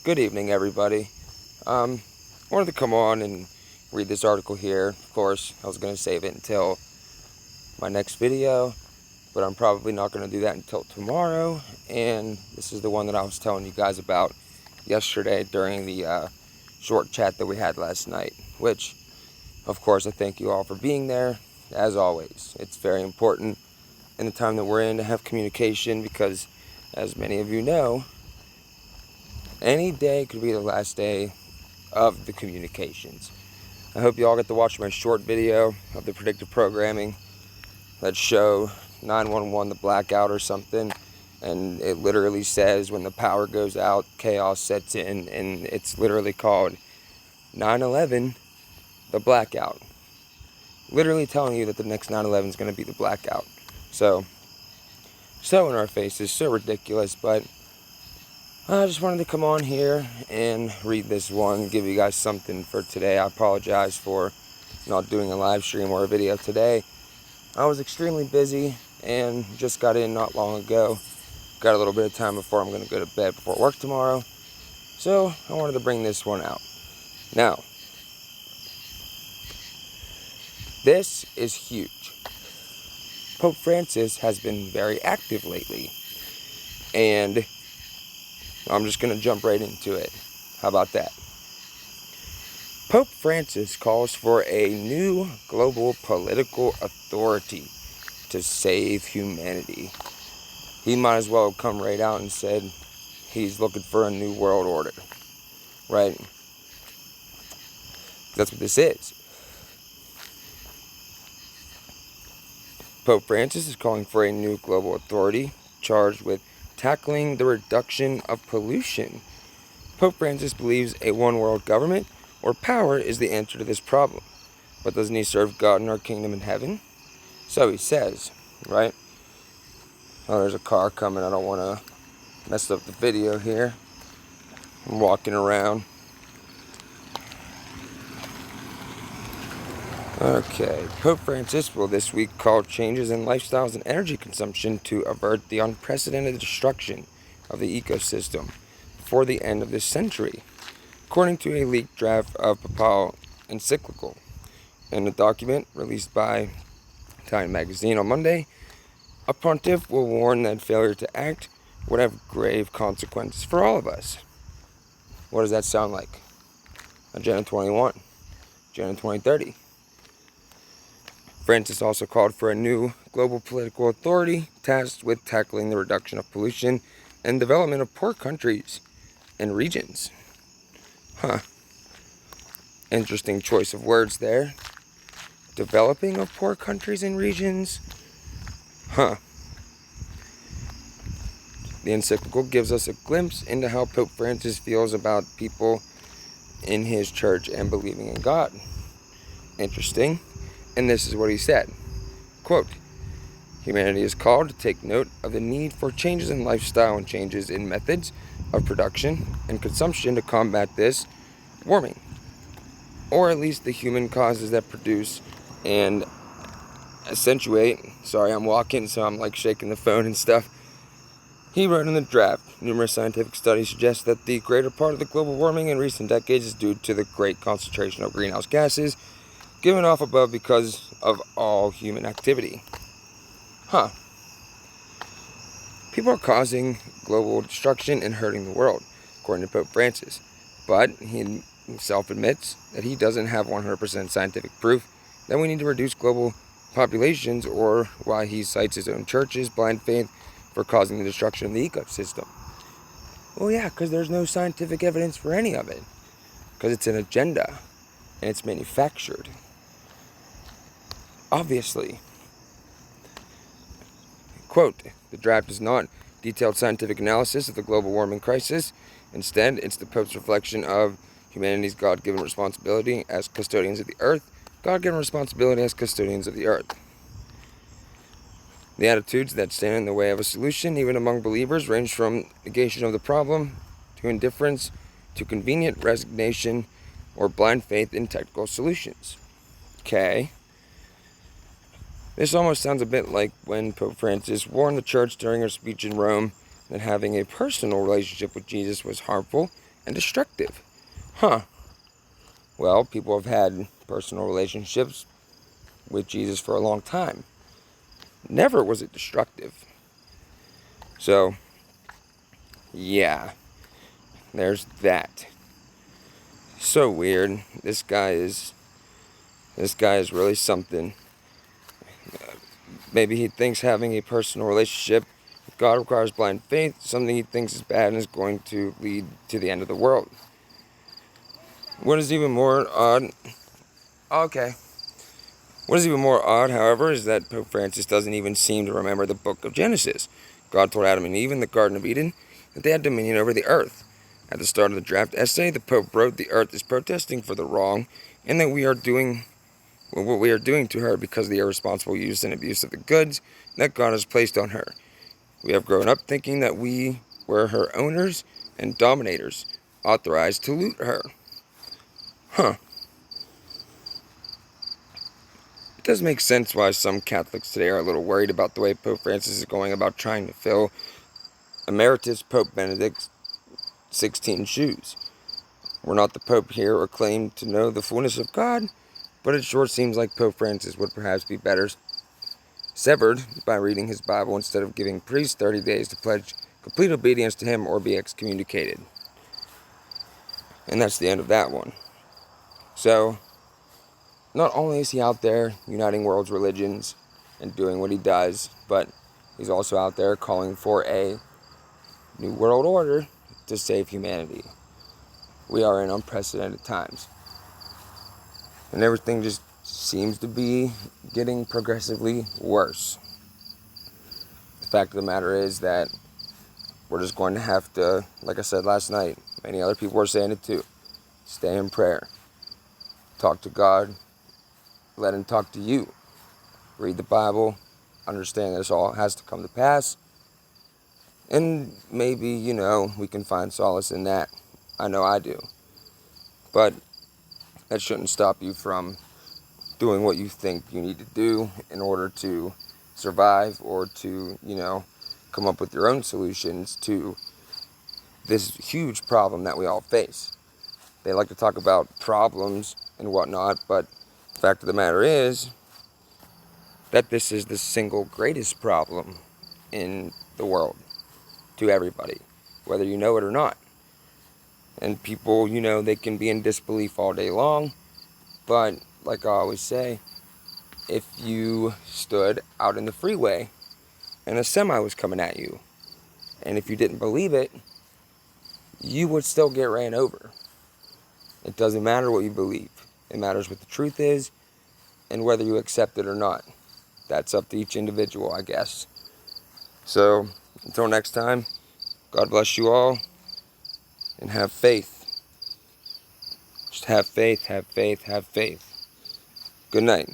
Good evening, everybody. Wanted to come on and read this article here. Of course, I was going to save it until my next video, but I'm probably not going to do that until tomorrow. And this is the one that I was telling you guys about yesterday during the short chat that we had last night, which, of course, I thank you all for being there. As always, it's very important in the time that we're in to have communication because, as many of you know, any day could be the last day of the communications. I hope you all get to watch my short video of the predictive programming that show 911 the blackout or something, and it literally says when the power goes out, chaos sets in, and it's literally called 9/11 the blackout. Literally telling you that the next 9/11 is going to be the blackout. So in our faces, so ridiculous, but I just wanted to come on here and read this one, give you guys something for today. I apologize for not doing a live stream or a video today. I was extremely busy and just got in not long ago. Got a little bit of time before I'm going to go to bed before work tomorrow. So I wanted to bring this one out. Now, this is huge. Pope Francis has been very active lately, and I'm just going to jump right into it. How about that? Pope Francis calls for a new global political authority to save humanity. He might as well have come right out and said he's looking for a new world order. Right? That's what this is. Pope Francis is calling for a new global authority charged with tackling the reduction of pollution. Pope Francis believes a one-world government or power is the answer to this problem. But doesn't he serve God in our kingdom in heaven? So he says, right? Oh, there's a car coming. I don't want to mess up the video here. I'm walking around. Okay, Pope Francis will this week call changes in lifestyles and energy consumption to avert the unprecedented destruction of the ecosystem before the end of this century, according to a leaked draft of papal encyclical. In a document released by Time magazine on Monday, a pontiff will warn that failure to act would have grave consequences for all of us. What does that sound like? Agenda 21, Agenda 2030. Francis also called for a new global political authority tasked with tackling the reduction of pollution and development of poor countries and regions. Interesting choice of words there. Developing of poor countries and regions. The encyclical gives us a glimpse into how Pope Francis feels about people in his church and believing in God. Interesting. And this is what he said, quote, "Humanity is called to take note of the need for changes in lifestyle and changes in methods of production and consumption to combat this warming, or at least the human causes that produce and accentuate." Sorry, I'm walking, so I'm like shaking the phone and stuff. He wrote in the draft, numerous scientific studies suggest that the greater part of the global warming in recent decades is due to the great concentration of greenhouse gases given off above because of all human activity. People are causing global destruction and hurting the world, according to Pope Francis. But he himself admits that he doesn't have 100% scientific proof that we need to reduce global populations, or why he cites his own church's blind faith for causing the destruction of the ecosystem. Well, yeah, because there's no scientific evidence for any of it. Because it's an agenda, and it's manufactured. Obviously. Quote, "The draft is not detailed scientific analysis of the global warming crisis. Instead, it's the Pope's reflection of humanity's God-given responsibility as custodians of the earth. God-given responsibility as custodians of the earth. The attitudes that stand in the way of a solution, even among believers, range from negation of the problem to indifference to convenient resignation or blind faith in technical solutions." Okay. This almost sounds a bit like when Pope Francis warned the church during her speech in Rome that having a personal relationship with Jesus was harmful and destructive. Huh. Well, people have had personal relationships with Jesus for a long time. Never was it destructive. So, yeah, there's that. So weird. This guy is really something. Maybe he thinks having a personal relationship with God requires blind faith, something he thinks is bad and is going to lead to the end of the world. What is even more odd... Okay. What is even more odd, however, is that Pope Francis doesn't even seem to remember the book of Genesis. God told Adam and Eve in the Garden of Eden that they had dominion over the earth. At the start of the draft essay, the Pope wrote, "The earth is protesting for the wrong, and that we are doing what we are doing to her because of the irresponsible use and abuse of the goods that God has placed on her. We have grown up thinking that we were her owners and dominators, authorized to loot her." Huh. It does make sense why some Catholics today are a little worried about the way Pope Francis is going about trying to fill Emeritus Pope Benedict XVI's shoes. We're not the Pope here or claim to know the fullness of God, but it sure seems like Pope Francis would perhaps be better severed by reading his Bible instead of giving priests 30 days to pledge complete obedience to him or be excommunicated. And that's the end of that one. So, not only is he out there uniting world's religions and doing what he does, but he's also out there calling for a new world order to save humanity. We are in unprecedented times. And everything just seems to be getting progressively worse. The fact of the matter is that we're just going to have to, like I said last night, many other people are saying it too, stay in prayer. Talk to God. Let him talk to you. Read the Bible. Understand that this all has to come to pass. And maybe, we can find solace in that. I know I do. But that shouldn't stop you from doing what you think you need to do in order to survive or to, come up with your own solutions to this huge problem that we all face. They like to talk about problems and whatnot, but the fact of the matter is that this is the single greatest problem in the world to everybody, whether you know it or not. And people, they can be in disbelief all day long, but like I always say, if you stood out in the freeway and a semi was coming at you, and if you didn't believe it, you would still get ran over. It doesn't matter what you believe. It matters what the truth is and whether you accept it or not. That's up to each individual, I guess. So, until next time, God bless you all, and have faith. Just have faith, have faith, have faith. Good night.